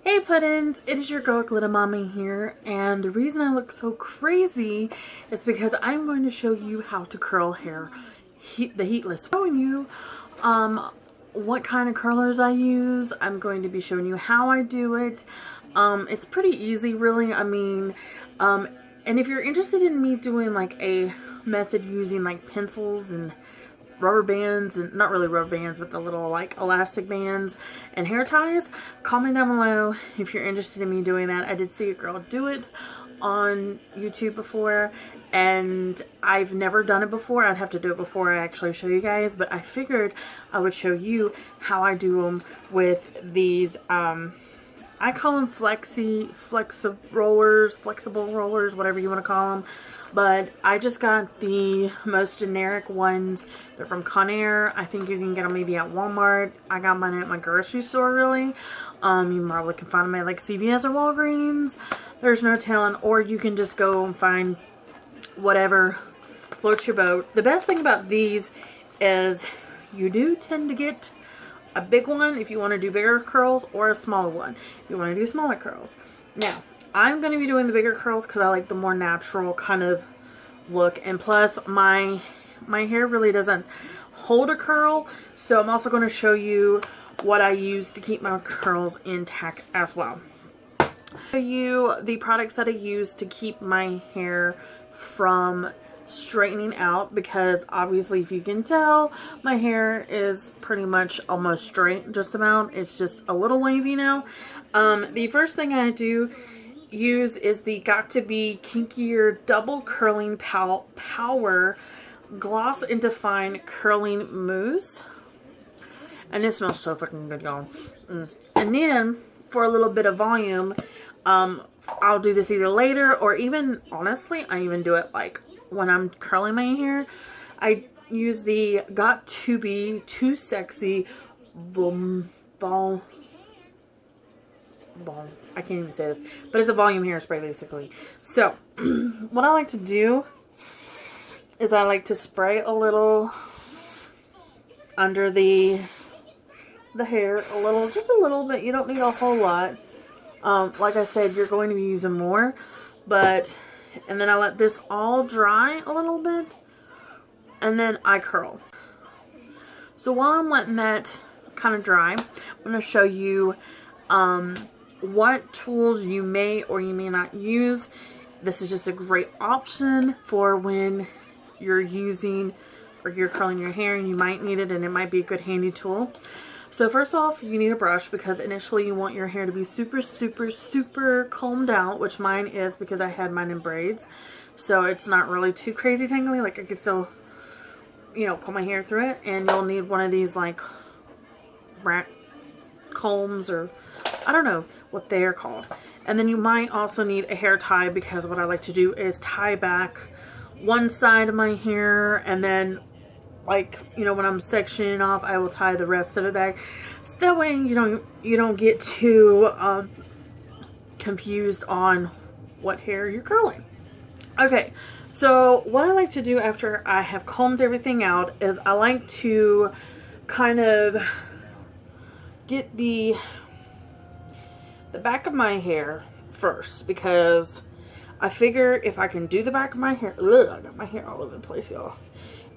Hey Puddins, it is your girl glittamamma here, and the reason I look so crazy is because I'm going to show you how to curl hair the heatless. Showing you what kind of curlers I use. I'm going to be showing you how I do it. It's pretty easy really. And if you're interested in me doing like a method using like pencils and rubber bands, and not really rubber bands, but the little like elastic bands and hair ties, comment down below if you're interested in me doing that. I did see a girl do it on YouTube before, and I've never done it before. I'd have to do it before I actually show you guys, but I figured I would show you how I do them with these I call them flexible rollers, whatever you want to call them. But I just got the most generic ones. They're from Conair. I think you can get them maybe at Walmart. I got mine at my grocery store, really. You probably can find them at like CVS or Walgreens. There's no telling. Or you can just go and find whatever floats your boat. The best thing about these is you do tend to get a big one if you want to do bigger curls, or a smaller one if you want to do smaller curls. Now, I'm going to be doing the bigger curls because I like the more natural kind of look, and plus my hair really doesn't hold a curl, so I'm also going to show you what I use to keep my curls intact as well. I'll show you the products that I use to keep my hair from straightening out, because obviously, if you can tell, my hair is pretty much almost straight, just about. It's just a little wavy now. The first thing I do use is the Got to Be Kinkier Double Curling Power Gloss and Define Curling Mousse, and it smells so fucking good, y'all. And then for a little bit of volume, I'll do this either later, or even honestly I even do it like when I'm curling my hair. I use the Got to Be Too Sexy I can't even say this, but it's a volume hairspray basically. So what I like to do is I like to spray a little under the hair, just a little bit. You don't need a whole lot. Like I said, you're going to be using more, and then I let this all dry a little bit, and then I curl. So while I'm letting that kind of dry, I'm going to show you what tools you may or you may not use. This is just a great option for when you're using or you're curling your hair and you might need it, and it might be a good handy tool. So first off, you need a brush, because initially you want your hair to be super combed out, which mine is because I had mine in braids. So it's not really too crazy tangly. Like I can still, comb my hair through it. And you'll need one of these like rat combs, or I don't know what they are called. And then you might also need a hair tie, because what I like to do is tie back one side of my hair, and then like, when I'm sectioning off, I will tie the rest of it back. So that way you don't get too confused on what hair you're curling. Okay, so what I like to do after I have combed everything out is I like to kind of get the back of my hair first, because I figure if I can do the back of my hair, I got my hair all over the place, y'all.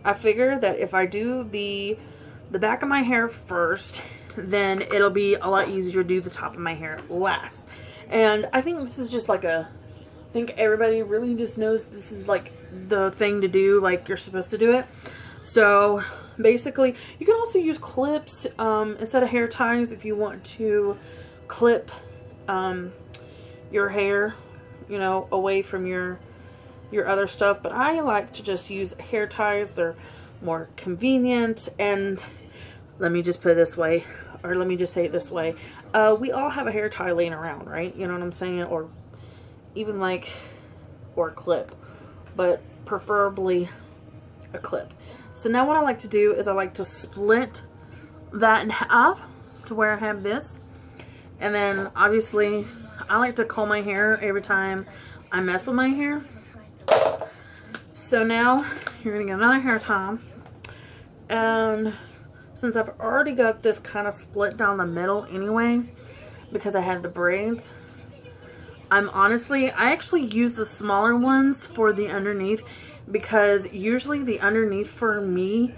I figure that if I do the back of my hair first, then it'll be a lot easier to do the top of my hair last. And I think this is just like I think everybody really just knows this is like the thing to do, like you're supposed to do it. So basically, you can also use clips instead of hair ties if you want to clip your hair, away from your other stuff. But I like to just use hair ties. They're more convenient, and let me just put it this way, or let me just say it this way, we all have a hair tie laying around, right? You know what I'm saying? Or even or a clip, but preferably a clip. So now what I like to do is I like to split that in half to where I have this, and then obviously I like to comb my hair every time I mess with my hair. So now you're gonna get another hair tie, and since I've already got this kind of split down the middle anyway, because I had the braids. I actually use the smaller ones for the underneath, because usually the underneath for me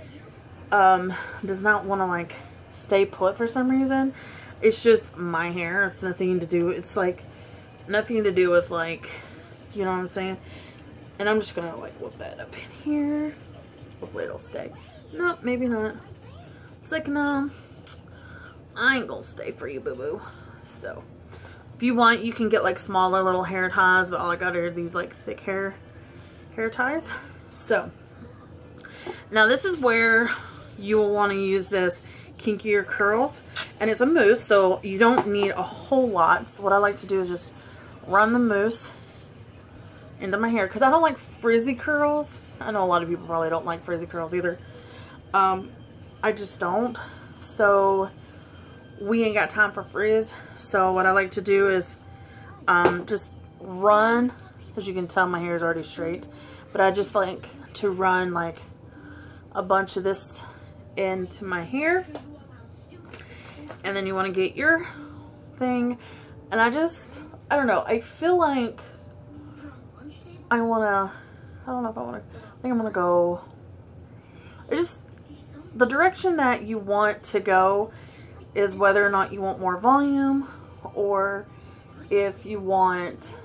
does not want to like stay put for some reason. It's just my hair. It's nothing to do, it's like nothing to do with like, you know what I'm saying? And I'm just gonna like whip that up in here. Hopefully it'll stay. Nope, maybe not. It's like, no, I ain't gonna stay for you, boo-boo. So if you want, you can get like smaller little hair ties, but all I got are these like thick hair ties. So now this is where you will want to use this kinkier curls, and it's a mousse, so you don't need a whole lot. So what I like to do is just run the mousse into my hair, because I don't like frizzy curls. I know a lot of people probably don't like frizzy curls either. I just don't. So we ain't got time for frizz. So what I like to do is just run. As you can tell, my hair is already straight, but I just like to run like a bunch of this into my hair, and then you want to get your thing. And I don't know, I feel like I don't know if I want to, I think I'm gonna go, it's just the direction that you want to go is whether or not you want more volume, or if you want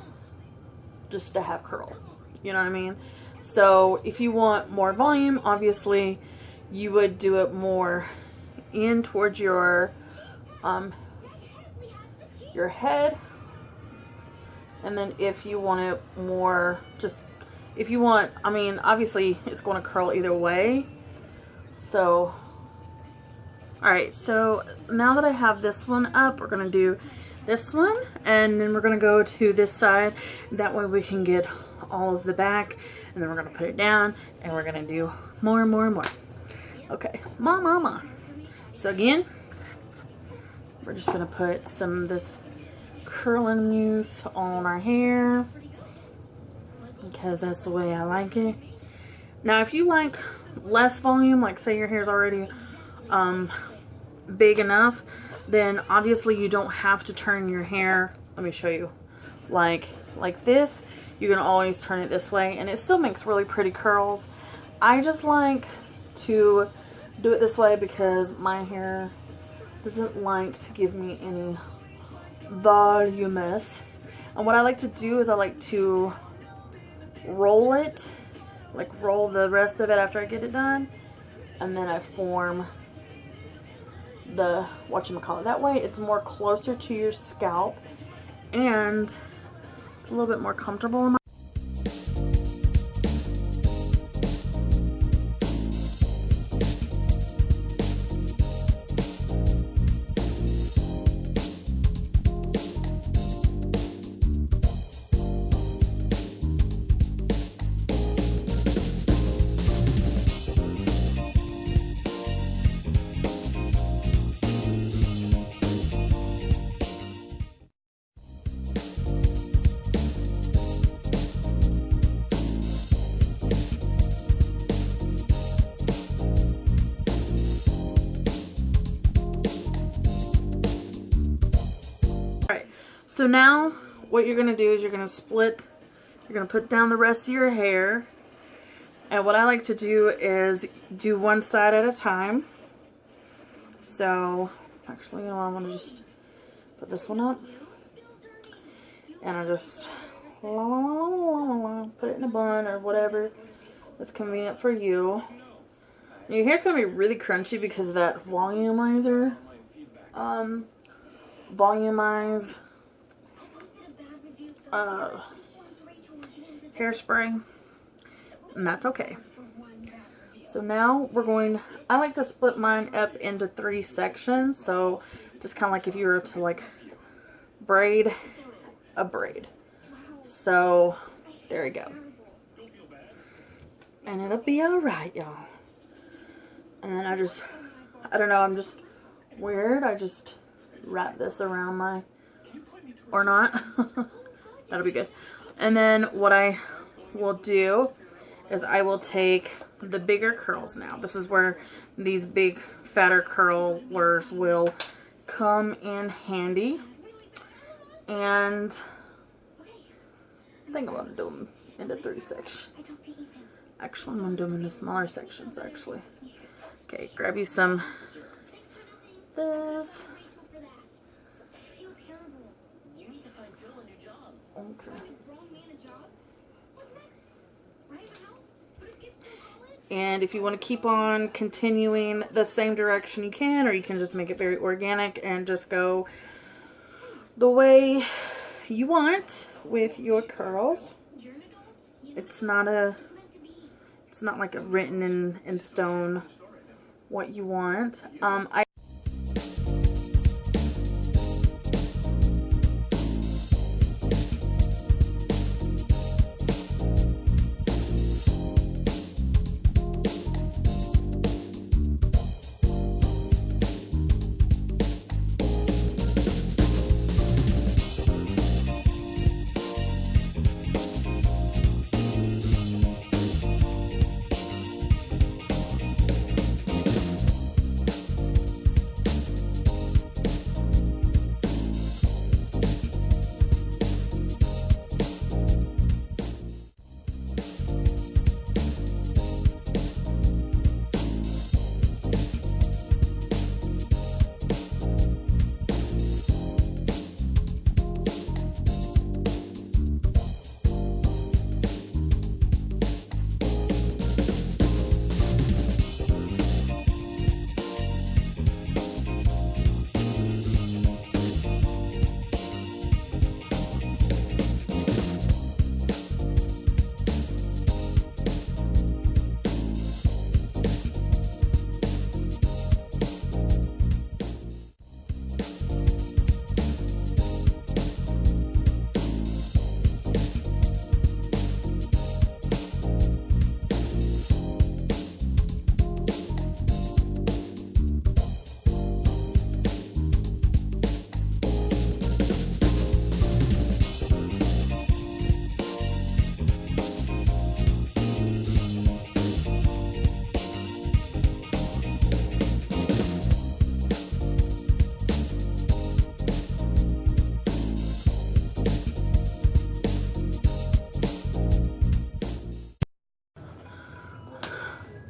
just to have curl, you know what I mean? So if you want more volume, obviously you would do it more in towards your head. And then if you want it more, just if you want, I mean, obviously it's going to curl either way. So alright, so now that I have this one up, we're going to do this one, and then we're going to go to this side. That way we can get all of the back, and then we're going to put it down, and we're going to do more and more and more. Okay, mama. So again, we're just going to put some of this curling mousse on our hair, because that's the way I like it. Now if you like less volume, like say your hair's already big enough, then obviously you don't have to turn your hair, let me show you, like this. You can always turn it this way, and it still makes really pretty curls. I just like to do it this way because my hair doesn't like to give me any voluminous. And what I like to do is I like to roll it, like roll the rest of it after I get it done, and then I form the whatchamacallit. That way it's more closer to your scalp, and it's a little bit more comfortable in my So now what you're going to do is you're going to split, you're going to put down the rest of your hair. And what I like to do is do one side at a time. So actually, you know, I'm going to just put this one up. And I just put it in a bun or whatever is convenient for you. And your hair's going to be really crunchy because of that volumizer. Hairspray, and that's okay. So now we're going, I like to split mine up into 3 sections, so just kind of like if you were to like braid a braid. So there we go, and it'll be alright, y'all. And then I don't know, I'm just weird, I just wrap this around my, or not. That'll be good. And then what I will do is I will take the bigger curls now. This is where these big fatter curlers will come in handy. And I think I'm going to do them into 3 sections. Actually, I'm going to do them into smaller sections, actually. Okay, grab you some this. Okay. And if you want to keep on continuing the same direction, you can, or you can just make it very organic and just go the way you want with your curls. It's not like a written in stone what you want.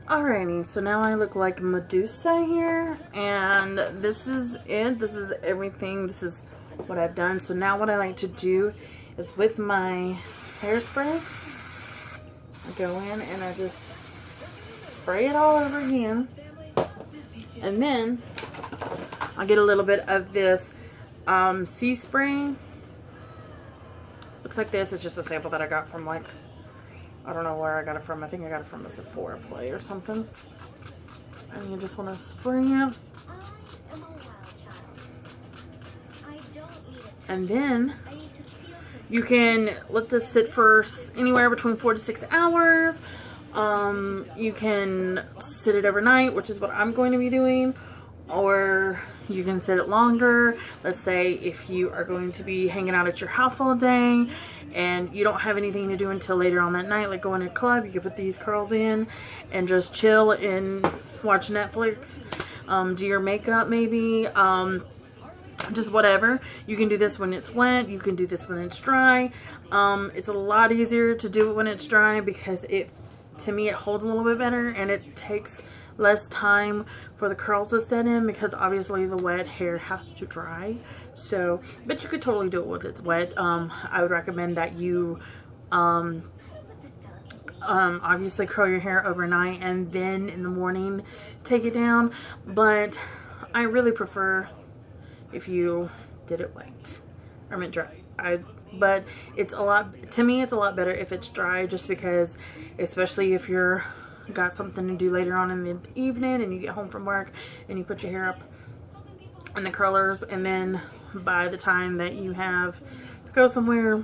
Alrighty, so now I look like Medusa here, and this is it. This is everything. This is what I've done. So now what I like to do is with my hairspray, I go in and I just spray it all over again, and then I'll get a little bit of this sea spray. Looks like this. It's just a sample that I got from, like, I don't know where I got it from. I think I got it from a Sephora play or something. And you just want to spray it. And then you can let this sit for anywhere between 4 to 6 hours. You can sit it overnight, which is what I'm going to be doing. Or you can sit it longer. Let's say if you are going to be hanging out at your house all day and you don't have anything to do until later on that night, like go in a club, you can put these curls in and just chill and watch Netflix, do your makeup maybe, just whatever. You can do this when it's wet, you can do this when it's dry. It's a lot easier to do it when it's dry because to me it holds a little bit better, and it takes less time for the curls to set in because obviously the wet hair has to dry. So, but you could totally do it with it's wet. I would recommend that you obviously curl your hair overnight and then in the morning take it down, but I really prefer if you did it wet. I meant dry. But it's a lot, to me it's a lot better if it's dry, just because, especially if you're got something to do later on in the evening and you get home from work and you put your hair up in the curlers, and then by the time that you have to go somewhere.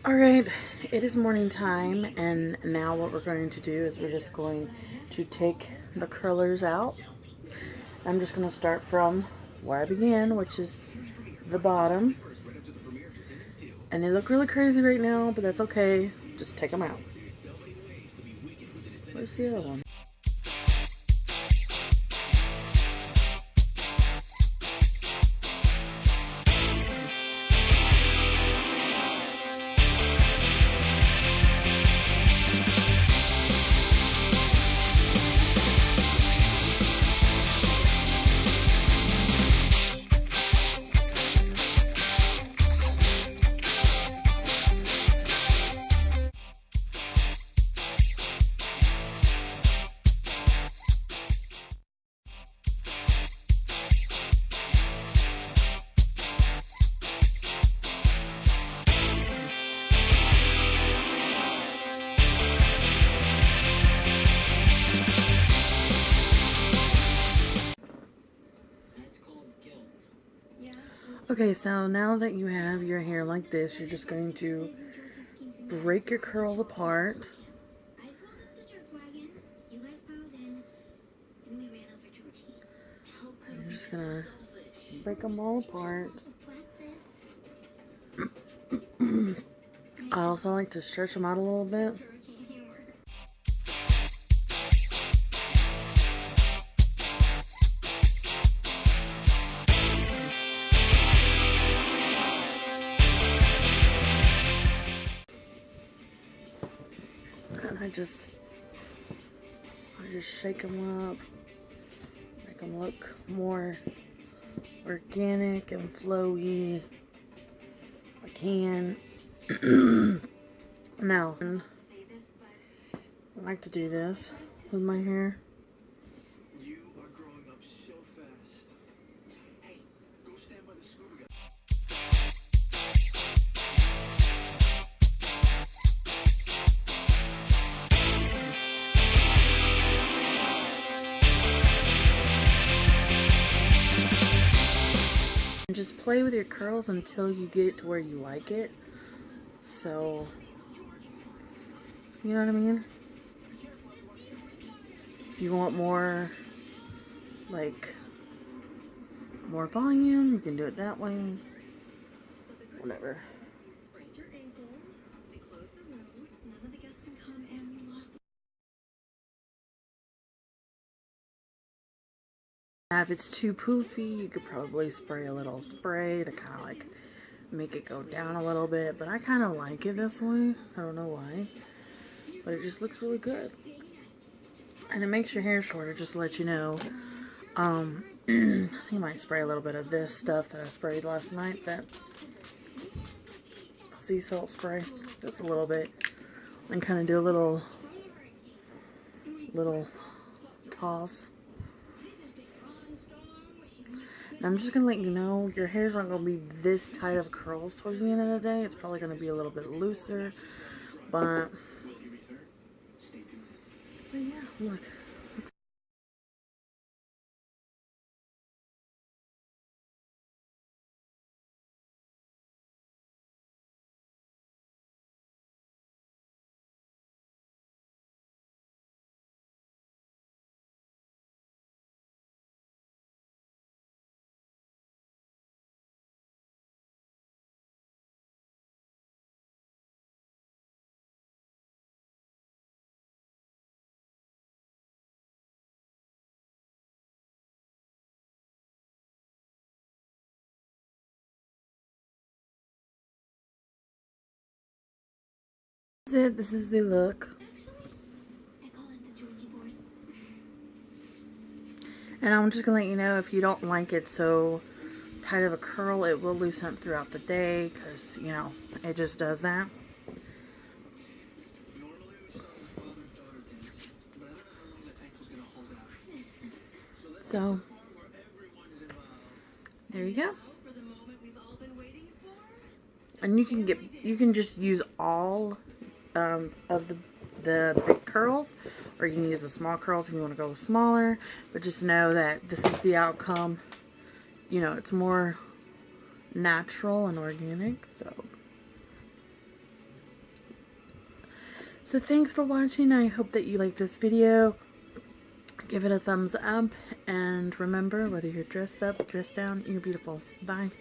Alright, it is morning time, and now what we're going to do is we're just going to take the curlers out. I'm just going to start from where I began, which is the bottom. And they look really crazy right now, but that's okay. Just take them out. Where's the other one? Okay, so now that you have your hair like this, you're just going to break your curls apart. I'm just gonna break them all apart. I also like to stretch them out a little bit. And I just shake them up, make them look more organic and flowy. I can. Now, I like to do this with my hair. You are growing up so fast. Hey, go stand by the scuba guy. And just play with your curls until you get it to where you like it. So, you know what I mean? If you want more, like, more volume, you can do it that way. Whatever. If it's too poofy, you could probably spray a little spray to kind of like make it go down a little bit, but I kind of like it this way. I don't know why, but it just looks really good. And it makes your hair shorter, just to let you know. You might spray a little bit of this stuff that I sprayed last night, that sea salt spray, just a little bit, and kind of do a little toss. And I'm just gonna let you know, your hair's not gonna be this tight of curls towards the end of the day. It's probably gonna be a little bit looser, but yeah, look. This is the look. And I'm just gonna let you know, if you don't like it so tight of a curl, it will loosen up throughout the day, because, you know, it just does that. So, there you go. And you can just use all of the big curls, or you can use the small curls if you want to go smaller, but just know that this is the outcome. You know, it's more natural and organic. So thanks for watching. I hope that you like this video. Give it a thumbs up, and remember, whether you're dressed up, dressed down, you're beautiful. Bye.